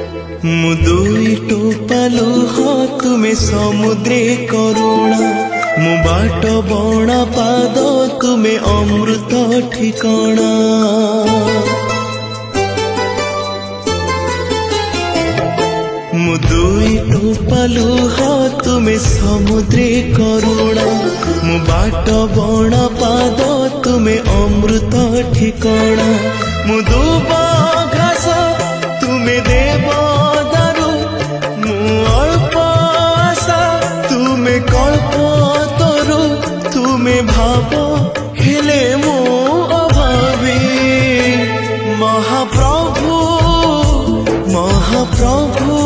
मु दुई टोपा लुह तुमे समुद्रे करुणा मु बाट बणा पाद तुमे अमृत ठिकाना। मु दुई टोपा लुह तुमे समुद्रे करुणा मु बाट बणा पाद तुमे अमृत ठिकाना। मु दुबा घास तुमे देव दारु मु अल्प आशा तुमे कल्प तरु तुमे भाव हेले मु अभावी। महाप्रभु महाप्रभु